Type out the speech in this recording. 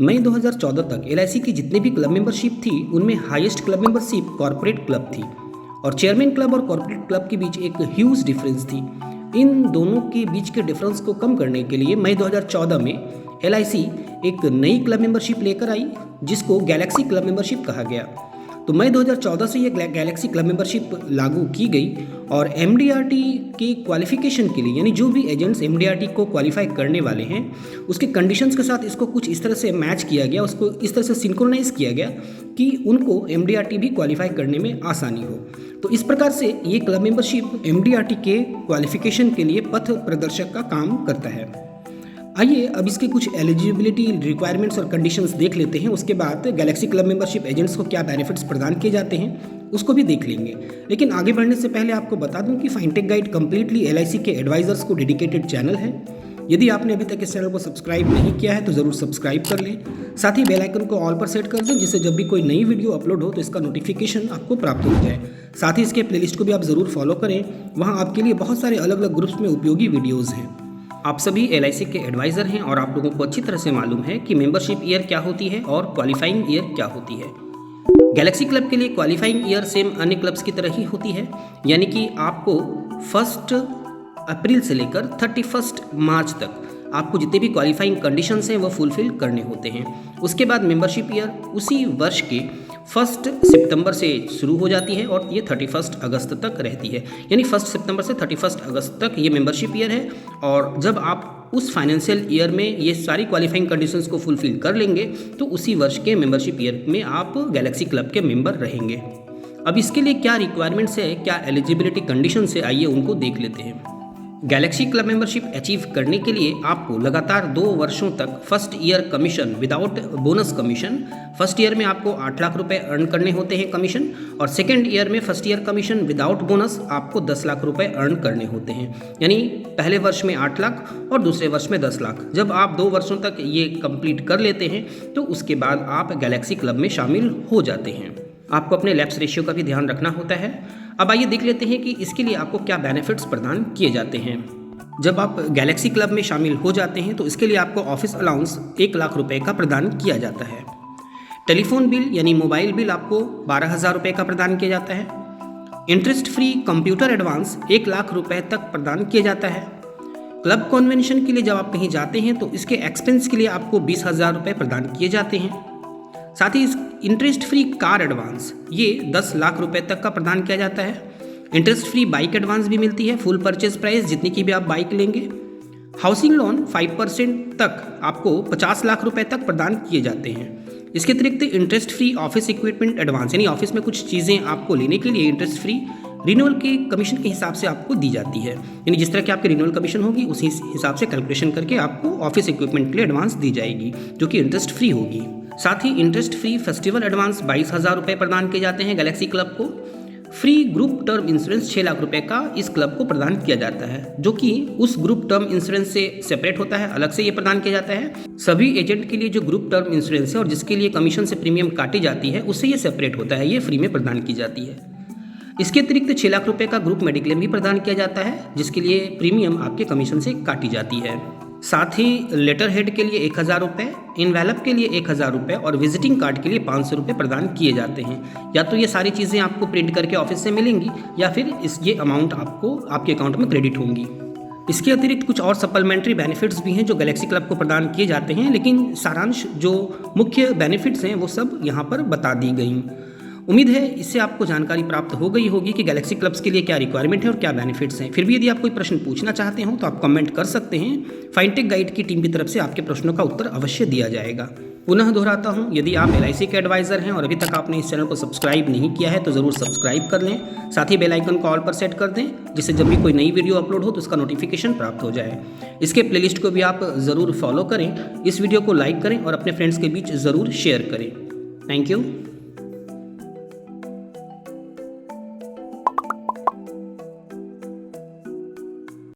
मई 2014 तक एलआईसी की जितने भी क्लब मेंबरशिप थी उनमें highest club membership corporate club थी और चेयरमैन क्लब और कॉर्पोरेट क्लब के बीच एक ह्यूज डिफरेंस थी। इन दोनों के बीच के डिफरेंस को कम करने के लिए मई 2014 में एलआईसी एक नई क्लब मेंबरशिप लेकर आई जिसको गैलेक्सी क्लब मेंबरशिप कहा गया। तो मई 2014 से ये गैलेक्सी क्लब मेंबरशिप लागू की गई और एमडीआरटी के क्वालिफिकेशन के लिए यानी जो भी एजेंट्स एमडीआरटी को क्वालिफाई करने वाले हैं उसके कंडीशंस के साथ इसको कुछ इस तरह से मैच किया गया, उसको इस तरह से सिंक्रोनाइज किया गया कि उनको एमडीआरटी भी क्वालिफाई करने में आसानी हो। तो इस प्रकार से ये क्लब मेंबरशिप एमडीआरटी के क्वालिफिकेशन के लिए पथ प्रदर्शक का काम करता है। आइए अब इसके कुछ एलिजिबिलिटी रिक्वायरमेंट्स और कंडीशंस देख लेते हैं। उसके बाद गैलेक्सी क्लब मेंबरशिप एजेंट्स को क्या बेनिफिट्स प्रदान किए जाते हैं उसको भी देख लेंगे। लेकिन आगे बढ़ने से पहले आपको बता दूं कि फाइनटेक गाइड कंप्लीटली एलआईसी के एडवाइजर्स को डेडिकेटेड चैनल है। यदि आपने अभी तक इस चैनल को सब्सक्राइब नहीं किया है तो ज़रूर सब्सक्राइब कर लें, साथ ही बेल आइकन को ऑल पर सेट कर दें जिससे जब भी कोई नई वीडियो अपलोड हो तो इसका नोटिफिकेशन आपको प्राप्त हो जाए। साथ ही इसके प्लेलिस्ट को भी आप ज़रूर फॉलो करें, वहाँ आपके लिए बहुत सारे अलग अलग ग्रुप्स में उपयोगी वीडियोज़ हैं। आप सभी एलआईसी के एडवाइज़र हैं और आप लोगों को अच्छी तरह से मालूम है कि मेंबरशिप ईयर क्या होती है और क्वालिफाइंग ईयर क्या होती है। गैलेक्सी क्लब के लिए क्वालिफाइंग ईयर सेम अन्य क्लब्स की तरह ही होती है, यानी कि आपको 1 अप्रैल से लेकर 31 मार्च तक आपको जितने भी क्वालिफाइंग कंडीशंस हैं वो फुलफिल करने होते हैं। उसके बाद मेंबरशिप ईयर उसी वर्ष के 1 सितंबर से शुरू हो जाती है और ये 31 अगस्त तक रहती है, यानी 1 सितंबर से 31 अगस्त तक ये मेंबरशिप ईयर है। और जब आप उस फाइनेंशियल ईयर में ये सारी क्वालिफाइंग कंडीशंस को फुलफिल कर लेंगे तो उसी वर्ष के मेंबरशिप ईयर में आप गैलेक्सी क्लब के मेंबर रहेंगे। अब इसके लिए क्या रिक्वायरमेंट्स है, क्या एलिजिबिलिटी कंडीशंस है, आइए उनको देख लेते हैं। गैलेक्सी क्लब मेंबरशिप अचीव करने के लिए आपको लगातार 2 वर्षों तक first year commission without bonus commission, first year में आपको 8 लाख रुपए अर्न करने होते हैं कमीशन, और सेकेंड ईयर में first year commission without bonus आपको 10 लाख रुपए अर्न करने होते हैं। यानी पहले वर्ष में 8 लाख और दूसरे वर्ष में 10 लाख। जब आप 2 वर्षों तक ये कंप्लीट कर लेते हैं तो उसके बाद आप गैलेक्सी क्लब में शामिल हो जाते हैं। आपको अपने लैप्स रेशियो का भी ध्यान रखना होता है। अब आइए देख लेते हैं कि इसके लिए आपको क्या बेनिफिट्स प्रदान किए जाते हैं। जब आप गैलेक्सी क्लब में शामिल हो जाते हैं तो इसके लिए आपको ऑफिस अलाउंस 1 लाख रुपए का प्रदान किया जाता है। टेलीफोन बिल यानी मोबाइल बिल आपको 12,000 रुपये का प्रदान किया जाता है। Interest free computer advance 1 lakh रुपए तक प्रदान किया जाता है। क्लब कन्वेंशन के लिए जब आप कहीं जाते हैं तो इसके एक्सपेंस के लिए आपको 20,000 रुपये प्रदान किए जाते हैं। साथ ही इंटरेस्ट फ्री कार एडवांस ये 10 लाख रुपए तक का प्रदान किया जाता है। इंटरेस्ट फ्री बाइक एडवांस भी मिलती है, फुल परचेज प्राइस जितनी की भी आप बाइक लेंगे। हाउसिंग लोन 5% तक आपको 50 लाख रुपए तक प्रदान किए जाते हैं। इसके अतिरिक्त interest free office equipment advance यानी ऑफिस में कुछ चीज़ें आपको लेने के लिए इंटरेस्ट फ्री रिन्यूअल के कमीशन के हिसाब से आपको दी जाती है, यानी जिस तरह की आपकी रिन्यूअल कमीशन होगी उसी हिसाब से कैलकुलेशन करके आपको ऑफिस इक्विपमेंट के लिए एडवांस दी जाएगी जो कि इंटरेस्ट फ्री होगी। साथ ही इंटरेस्ट फ्री फेस्टिवल एडवांस 22,000 रुपये प्रदान किए जाते हैं गैलेक्सी क्लब को। Free group term insurance 6 lakh रुपए का इस क्लब को प्रदान किया जाता है, जो कि उस ग्रुप टर्म इंश्योरेंस से सेपरेट होता है, अलग से ये प्रदान किया जाता है। सभी एजेंट के लिए जो ग्रुप टर्म इंश्योरेंस है और जिसके लिए कमीशन से प्रीमियम काटी जाती है उससे ये सेपरेट होता है, ये फ्री में प्रदान की जाती है। इसके अतिरिक्त 6 लाख रुपए का ग्रुप मेडिक्लेम भी प्रदान किया जाता है जिसके लिए प्रीमियम आपके कमीशन से काटी जाती है। साथ ही लेटर हेड के लिए 1,000 रुपये, इनवेलप के लिए 1,000 रुपये और विजिटिंग कार्ड के लिए 500 रुपये प्रदान किए जाते हैं। या तो ये सारी चीज़ें आपको प्रिंट करके ऑफिस से मिलेंगी या फिर ये अमाउंट आपको आपके अकाउंट में क्रेडिट होंगी। इसके अतिरिक्त कुछ और सप्लीमेंट्री बेनिफिट्स भी हैं जो गैलेक्सी क्लब को प्रदान किए जाते हैं, लेकिन सारांश जो मुख्य बेनिफिट्स हैं वो सब यहाँ पर बता दी गई। उम्मीद है इससे आपको जानकारी प्राप्त हो गई होगी कि गैलेक्सी क्लब्स के लिए क्या रिक्वायरमेंट है और क्या बेनिफिट्स हैं। फिर भी यदि आप कोई प्रश्न पूछना चाहते हो तो आप कमेंट कर सकते हैं। फाइनटेक गाइड की टीम की तरफ से आपके प्रश्नों का उत्तर अवश्य दिया जाएगा। पुनः दोहराता हूं, यदि आप एलआईसी के एडवाइजर हैं और अभी तक आपने इस चैनल को सब्सक्राइब नहीं किया है तो ज़रूर सब्सक्राइब कर लें, साथ ही बेल आइकन को ऑल पर सेट कर दें जिससे जब भी कोई नई वीडियो अपलोड हो तो उसका नोटिफिकेशन प्राप्त हो जाए। इसके प्लेलिस्ट को भी आप ज़रूर फॉलो करें, इस वीडियो को लाइक करें और अपने फ्रेंड्स के बीच ज़रूर शेयर करें। Thank you.